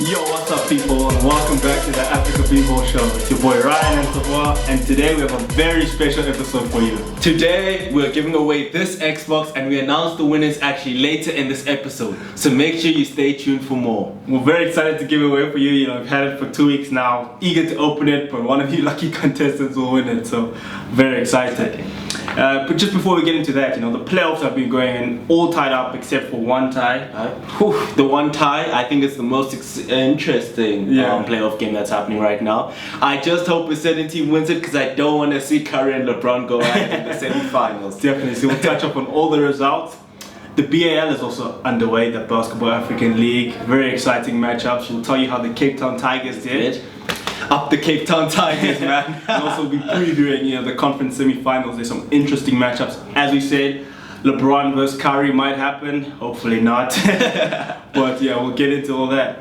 Yo, what's up people, and welcome back to the Afrika BBall show. It's your boy Ryan and Tabwa, and today we have a very special episode for you. Today we're giving away this Xbox and we announce the winners actually later in this episode. So make sure you stay tuned for more. We're very excited to give it away for you. We've had it for 2 weeks now, eager to open it, but one of you lucky contestants will win it, so very excited. But just before we get into that, the playoffs have been going in all tied up except for one tie. The one tie, I think it's the most interesting playoff game that's happening right now. I just hope a certain team wins it because I don't want to see Curry and LeBron go out in the semi-finals. Definitely, so we'll touch up on all the results. The BAL is also underway, the Basketball African League. Very exciting matchups. We'll tell you how the Cape Town Tigers did. Up the Cape Town Tigers, man. And also be previewing, the conference semi-finals. There's some interesting matchups. As we said, LeBron versus Curry might happen. Hopefully not. But yeah, we'll get into all that.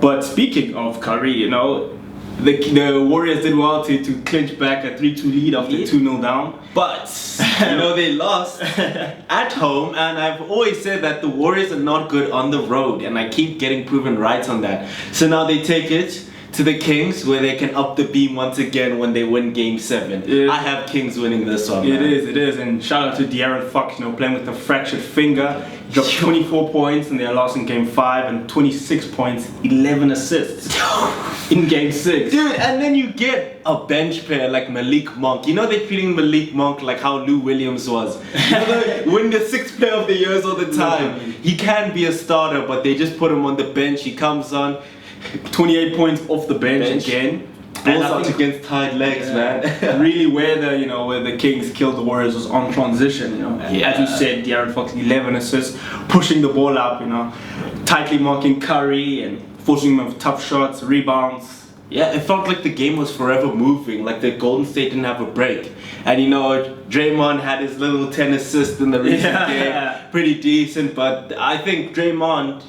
But speaking of Curry, the Warriors did well to clinch back a 3-2 lead after 2-0 down. But, they lost at home, and I've always said that the Warriors are not good on the road, and I keep getting proven right on that. So now they take it to the Kings, where they can up the beam once again when they win Game 7. I have Kings winning this one. It is, and shout out to De'Aaron Fox, playing with a fractured finger. He dropped 24 points in their loss in Game 5 and 26 points, 11 assists in Game 6. Dude, and then you get a bench player like Malik Monk. They're treating Malik Monk like how Lou Williams was. They win the 6th player of the years all the time. He can be a starter, but they just put him on the bench. He comes on, 28 points off the bench again. Balls out against tied legs, man. Really where the Kings killed the Warriors was on transition, As you said, De'Aaron Fox, 11 assists, pushing the ball up, tightly marking Curry and forcing him with tough shots, rebounds. Yeah, it felt like the game was forever moving, like the Golden State didn't have a break. And Draymond had his little 10 assists in the recent game, pretty decent, but I think Draymond,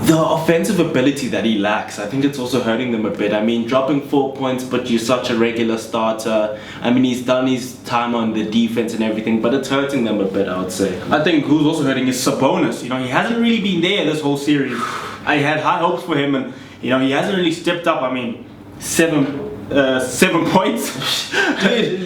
the offensive ability that he lacks, I think it's also hurting them a bit. Dropping 4 points, but you're such a regular starter. He's done his time on the defense and everything, but it's hurting them a bit, I would say. I think who's also hurting is Sabonis. He hasn't really been there this whole series. I had high hopes for him, and he hasn't really stepped up. 7 points.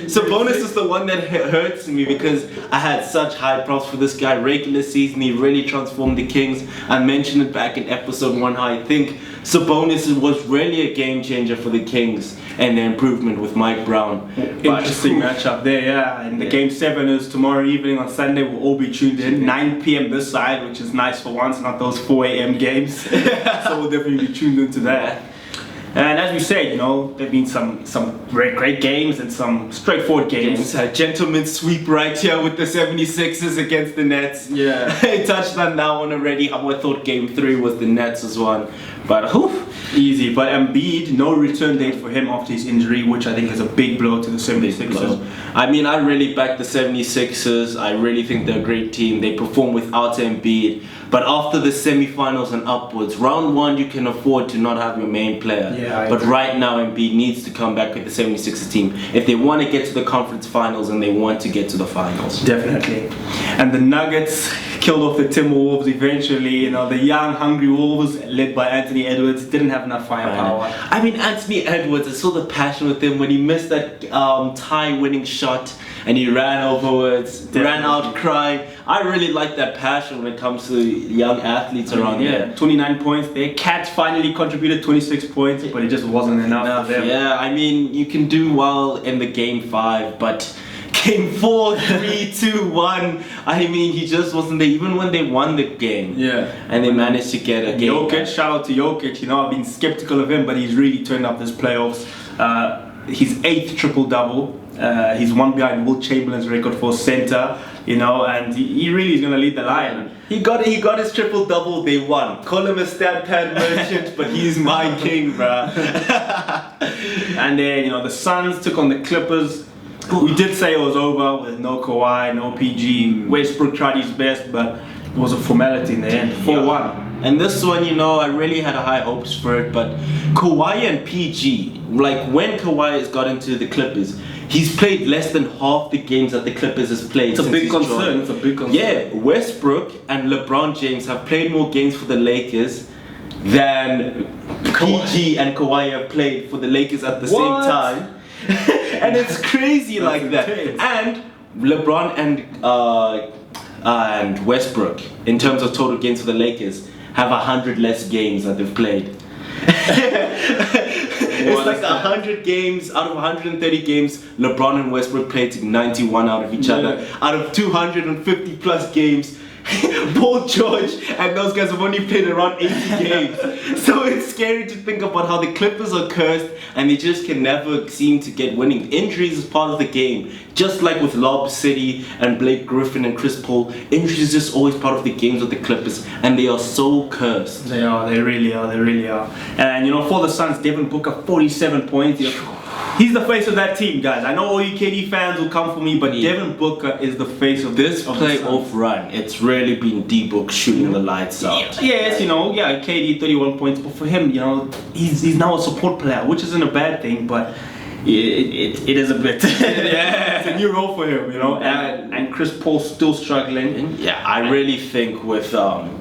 Sabonis is the one that hurts me because I had such high props for this guy. Regular season, he really transformed the Kings. I mentioned it back in episode 1 how I think Sabonis was really a game changer for the Kings and the improvement with Mike Brown. Interesting matchup there, and the Game 7 is tomorrow evening on Sunday. We'll all be tuned in, 9 p.m. this side, which is nice for once, not those 4 a.m. games. So we'll definitely be tuned into that. And as we said, there have been some great games and some straightforward games. A gentleman's sweep right here with the 76ers against the Nets. Yeah. I touched on that one already. I thought Game 3 was the Nets' one. But easy. But Embiid, no return date for him after his injury, which I think is a big blow to the 76ers. I really back the 76ers. I really think they're a great team. They perform without Embiid. But after the semi-finals and upwards, round 1 you can afford to not have your main player. But right now Embiid needs to come back with the 76ers team if they want to get to the conference finals and they want to get to the finals. Definitely. And the Nuggets killed off the Timberwolves eventually. The young, hungry Wolves led by Anthony Edwards didn't have enough firepower. Anthony Edwards, I saw the passion with him when he missed that tie-winning shot and he ran overwards, ran out crying. I really like that passion when it comes to young athletes around here. 29 points there. Cat finally contributed 26 points, but it just wasn't enough for them. Yeah, you can do well in the Game 5, but Game 4, 3, 2, 1. He just wasn't there even when they won the game. And they managed to get a game. Jokic, shout out to Jokic. I've been skeptical of him, but he's really turned up this playoffs. His 8th triple-double. He's one behind Will Chamberlain's record for center. And he really is going to lead the line. He got his triple-double, they won. Call him a stat pad merchant, but he's my king, bruh. And then, the Suns took on the Clippers. We did say it was over with no Kawhi, no PG. Westbrook tried his best, but it was a formality in the end. 4-1. And this one, I really had high hopes for it, but Kawhi and PG, when Kawhi has got into the Clippers, he's played less than half the games that the Clippers has played. It's a big concern. Yeah, Westbrook and LeBron James have played more games for the Lakers than PG and Kawhi have played for the Lakers at the same time. And it's crazy like that. And LeBron and Westbrook, in terms of total games for the Lakers, have 100 less games that they've played. It's like 100 games out of 130 games. LeBron and Westbrook played 91 out of each other. Out of 250 plus games, Paul George and those guys have only played around 80 games. So it's scary to think about how the Clippers are cursed and they just can never seem to get winning. Injuries is part of the game. Just like with Lob City and Blake Griffin and Chris Paul, injuries is just always part of the games of the Clippers, and they are so cursed. They are, they really are, they really are. And you know, for the Suns, Devin Booker, 47 points. He's the face of that team, guys. I know all you KD fans will come for me, but Devin Booker is the face of this playoff run. It's really been D-Book shooting the lights out. Yes, you know, KD 31 points, but for him, you know, he's now a support player, which isn't a bad thing, but it is a bit. It's a new role for him, you know. And Chris Paul still struggling. Yeah, I really think with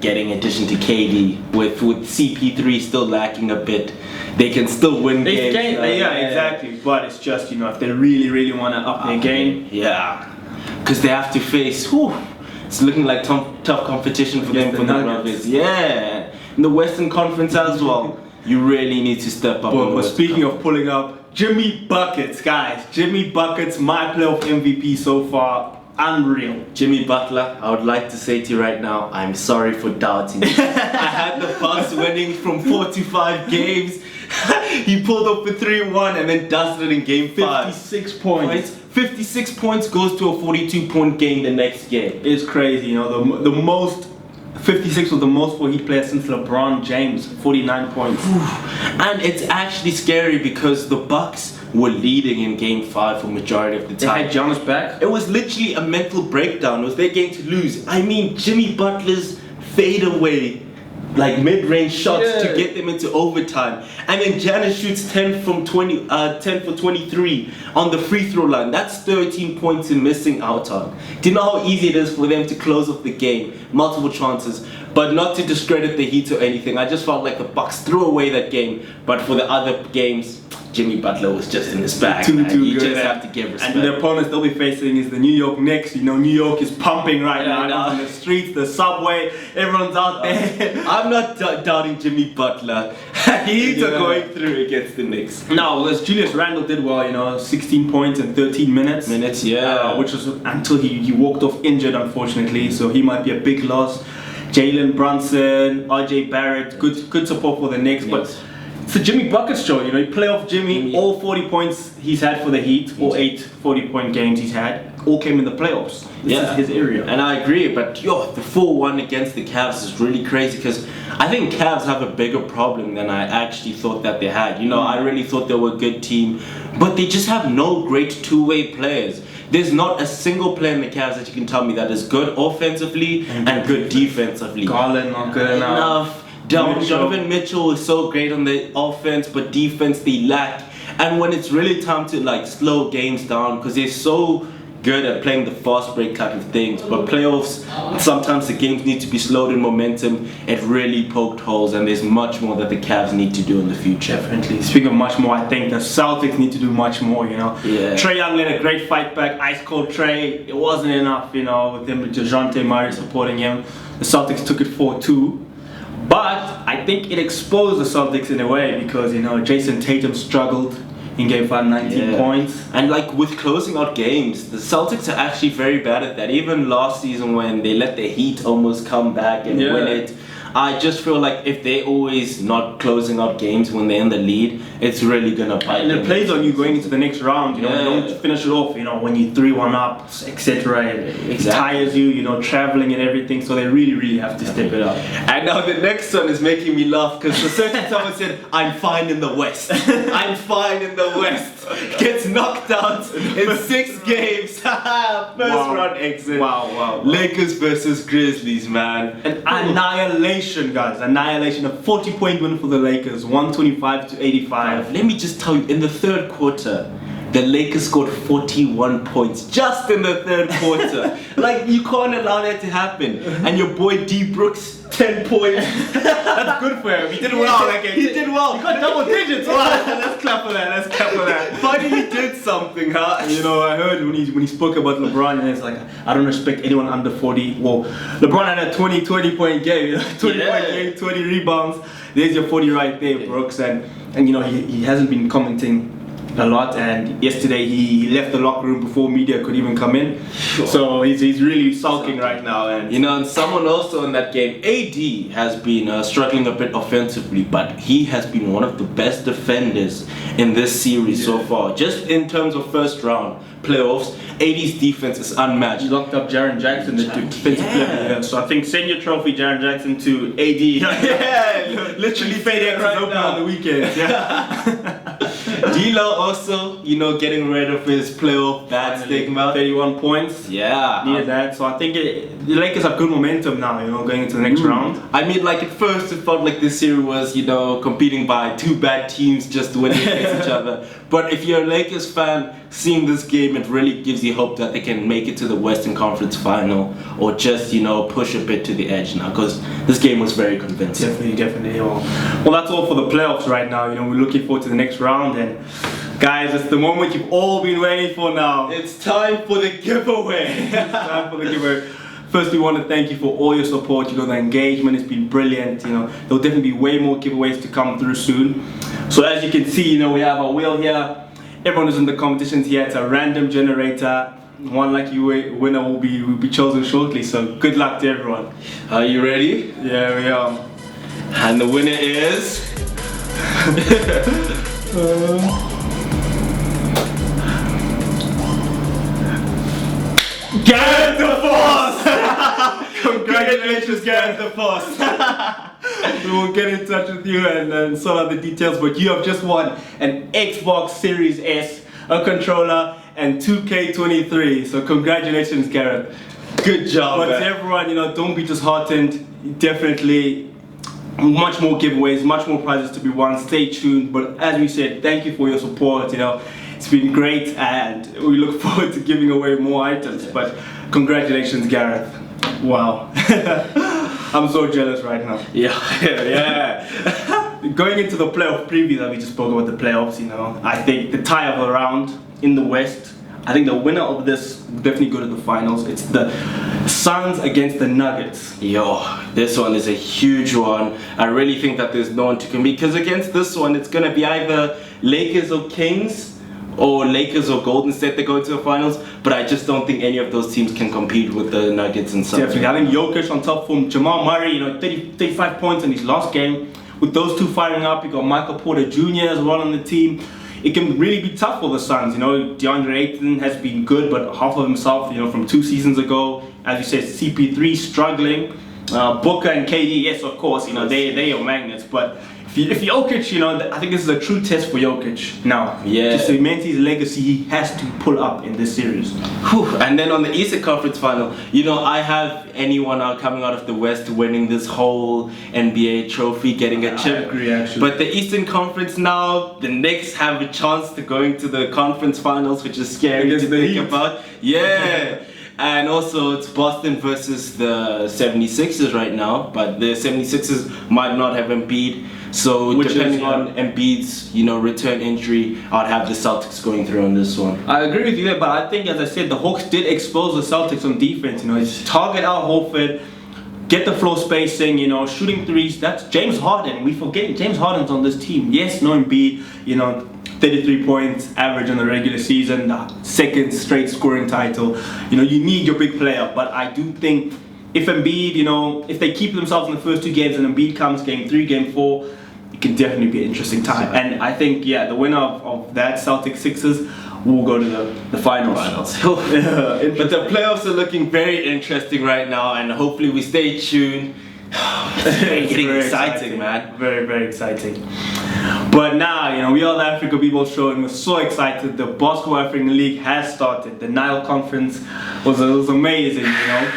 getting addition to KD, with CP3 still lacking a bit, they can still win games. Exactly. But it's just, you know, if they really want to up their game. Yeah. Because they have to face, it's looking like tough competition for them for the Nuggets. Yeah. In the Western Conference as well. You really need to step up. But speaking of pulling up, Jimmy Buckets, guys. Jimmy Buckets, my playoff MVP so far. Unreal. Jimmy Butler, I would like to say to you right now, I'm sorry for doubting you. I had the Bucks winning from 45 games. He pulled up for 3-1 and then dusted it in game 5. 56 points. 56 points goes to a 42-point game the next game. It's crazy, you know, the most 56 was the most for Heat player since LeBron James, 49 points. And it's actually scary because the Bucks were leading in game 5 for majority of the time. They had Giannis back. It was literally a mental breakdown. It was their game to lose. I mean, Jimmy Butler's fadeaway, like mid-range shots to get them into overtime, and then Giannis shoots 10 for 23 on the free throw line. That's 13 points in missing out on. Do you know how easy it is for them to close off the game? Multiple chances, but not to discredit the Heat or anything. I just felt like the Bucks threw away that game, but for the other games, Jimmy Butler was just in his bag. You just have to give respect. And the opponents they'll be facing is the New York Knicks. You know, New York is pumping right now. On the streets, the subway, everyone's out there. I'm not doubting Jimmy Butler. He's going through against the Knicks. No, as Julius Randle did well, you know, 16 points in 13 minutes. Which was until he walked off injured, unfortunately. So he might be a big loss. Jalen Brunson, RJ Barrett, good support for the Knicks, but it's the Jimmy Buckets show, you know, playoff Jimmy, all 40 points he's had for the Heat, all 8 40-point games he's had, all came in the playoffs. This is his area. And I agree, but the 4-1 against the Cavs is really crazy because I think Cavs have a bigger problem than I actually thought that they had. You know, I really thought they were a good team, but they just have no great two-way players. There's not a single player in the Cavs that you can tell me that is good offensively and good defensively. Garland not good enough. Donovan Mitchell is so great on the offense, but defense they lack. And when it's really time to like slow games down, because they're so good at playing the fast break type of things, but playoffs, sometimes the games need to be slowed in momentum. It really poked holes, and there's much more that the Cavs need to do in the future. Definitely. Speaking of much more, I think the Celtics need to do much more, you know. Trae Young led a great fight back, ice cold Trae. It wasn't enough, you know, with him, with DeJounte Murray supporting him. The Celtics took it 4-2. But I think it exposed the Celtics in a way because, you know, Jason Tatum struggled in game 5, 19 points. And like with closing out games, the Celtics are actually very bad at that. Even last season when they let the Heat almost come back and win it, I just feel like if they're always not closing out games when they're in the lead, it's really gonna bite them. And it plays on you going into the next round, you know, you don't finish it off, you know, when you 3-1 up, etc. It tires you, you know, traveling and everything, so they really have to step it up. And now the next one is making me laugh because a certain someone said, I'm fine in the West. I'm fine in the West. Gets knocked out in 6 games. First round exit. Wow. Lakers versus Grizzlies, man. An annihilation, guys. Annihilation. A 40-point win for the Lakers, 125-85. Let me just tell you, in the third quarter, the Lakers scored 41 points just in the third quarter. Like, you can't allow that to happen. And your boy D Brooks, 10 points. That's good for him. He did well that game. He did well. He got double digits. Wow. Let's clap for that. Let's clap for that. Finally did something, huh? You know, I heard when he spoke about LeBron, and it's like, I don't respect anyone under 40. Well, LeBron had a 20 point game, 20 point game, 20 rebounds. There's your 40 right there, Brooks. And you know, he hasn't been commenting a lot, and yesterday he left the locker room before media could even come in. Sure. So he's really sulking right now. And you know, and someone also in that game, AD has been struggling a bit offensively, but he has been one of the best defenders in this series so far. Just in terms of first round playoffs, AD's defense is unmatched. He locked up Jaren Jackson, the defensive player. Yeah. So I think send your trophy, Jaren Jackson, to AD. Yeah, literally FedEx right open on the weekends. Yeah. D'Lo also, you know, getting rid of his playoff bad stigma. 31 points. Yeah. Needed that. So I think the Lakers have good momentum now, you know, going into the next round. I mean, like, at first it felt like this series was, you know, competing by two bad teams just winning against each other. But if you're a Lakers fan, seeing this game, it really gives you hope that they can make it to the Western Conference Final, or just, you know, push a bit to the edge now, because this game was very convincing. Definitely. Well, that's all for the playoffs right now. You know, we're looking forward to the next round, and guys, it's the moment you've all been waiting for now. It's time for the giveaway. It's time for the giveaway. First, we want to thank you for all your support. You know, the engagement has been brilliant. You know, there'll definitely be way more giveaways to come through soon. So as you can see, you know, we have our wheel here. Everyone who's in the competitions here, it's a random generator. One lucky winner will be chosen shortly. So good luck to everyone. Are you ready? Yeah, we are. And the winner is Gareth the Force! Congratulations, Gareth the Force! We will get in touch with you and sort out the details, but you have just won an Xbox Series S, a controller, and 2K23. So congratulations, Gareth. Good job. But to everyone, you know, don't be disheartened. Definitely much more giveaways, much more prizes to be won. Stay tuned. But as we said, thank you for your support. You know, it's been great, and we look forward to giving away more items. But congratulations, Gareth. Wow. I'm so jealous right now. Yeah. Going into the playoff preview that we just spoke about, the playoffs, you know, I think the tie of the round in the West, I think the winner of this will definitely go to the finals. It's the Suns against the Nuggets. Yo, this one is a huge one. I really think that there's no one to compete, because against this one, it's going to be either Lakers or Kings, or Lakers or Golden State that go to the finals, but I just don't think any of those teams can compete with the Nuggets and Suns. Definitely. I think Jokic on top form, Jamal Murray, you know, 35 points in his last game. With those two firing up, you got Michael Porter Jr. as well on the team. It can really be tough for the Suns. You know, DeAndre Ayton has been good, but half of himself, you know, from 2 seasons ago. As you said, CP3 struggling. Booker and KD, yes, of course, you know, they're your magnets, but if Jokic, you know, I think this is a true test for Jokic now. Yeah. To cement his legacy, he has to pull up in this series. Whew. And then on the Eastern Conference Final, you know, I have anyone out coming out of the West winning this whole NBA trophy, getting a chip. I agree, actually. But the Eastern Conference now, the Knicks have a chance to go into the conference finals, which is scary to think about. Yeah. And also it's Boston versus the 76ers right now, but the 76ers might not have Embiid. So depending on Embiid's, you know, return injury, I'd have the Celtics going through on this one. I agree with you there, but I think, as I said, the Hawks did expose the Celtics on defense. You know, it's target Al Horford, get the floor spacing, you know, shooting threes. That's James Harden. We forget James Harden's on this team. Yes, no Embiid, you know, 33 points average in the regular season, second straight scoring title. You know, you need your big player, but I do think if Embiid, you know, if they keep themselves in the first 2 games and Embiid comes game 3, game 4, it can definitely be an interesting time. And I think, yeah, the winner of that, Celtics Sixers, will go to the finals. But the playoffs are looking very interesting right now, and hopefully we stay tuned. It's getting exciting, man. Very, very exciting. But now, you know, we are the Afrika BBall show, and we're so excited. The Basketball African League has started. The Nile Conference was amazing, you know.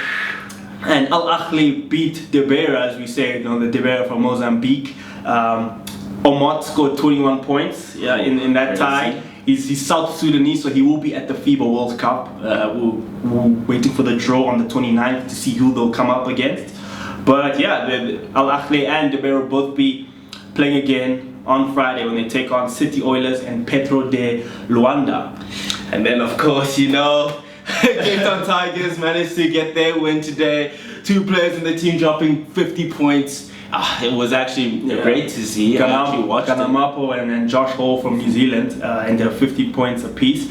And Al Ahly beat Debera, as we say, you know, the Debera from Mozambique. Omot scored 21 points in that tie. He's South Sudanese, so he will be at the FIBA World Cup. We're waiting for the draw on the 29th to see who they'll come up against. But yeah, Al Ahly and Dubai will both be playing again on Friday when they take on City Oilers and Petro de Luanda. And then of course, you know, Cape Town Tigers managed to get their win today. 2 players in the team dropping 50 points. It was actually great to see. Kanamapo and Josh Hall from New Zealand and they're 50 points apiece.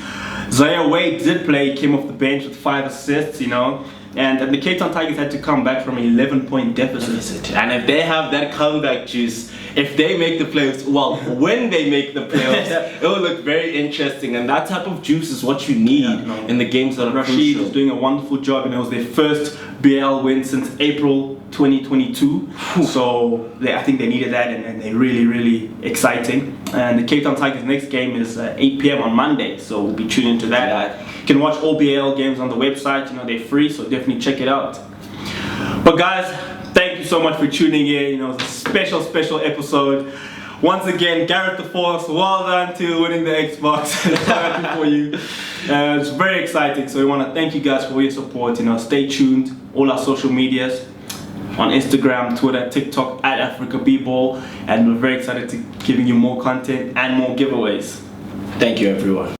Zaire Wade did play, came off the bench with 5 assists, you know. And the Cape Town Tigers had to come back from an 11-point deficit. And if they have that comeback juice, if they make the playoffs, well, when they make the playoffs, it will look very interesting. And that type of juice is what you need in the games that are Rashid crucial. is doing a wonderful job, and it was their first BL win since April 2022. So I think they needed that, and they're really, really exciting. And the Cape Town Tigers' next game is 8 p.m. on Monday, so we'll be tuning into that. You can watch all BL games on the website. You know, they're free, so definitely check it out. But guys, thank you so much for tuning in. You know, it's a special episode. Once again, Gareth the Force, well done to winning the Xbox. Happy for you. It's very exciting. So we want to thank you guys for your support. You know, stay tuned. All our social medias on Instagram, Twitter, TikTok at Afrika BBall, and we're very excited to giving you more content and more giveaways. Thank you, everyone.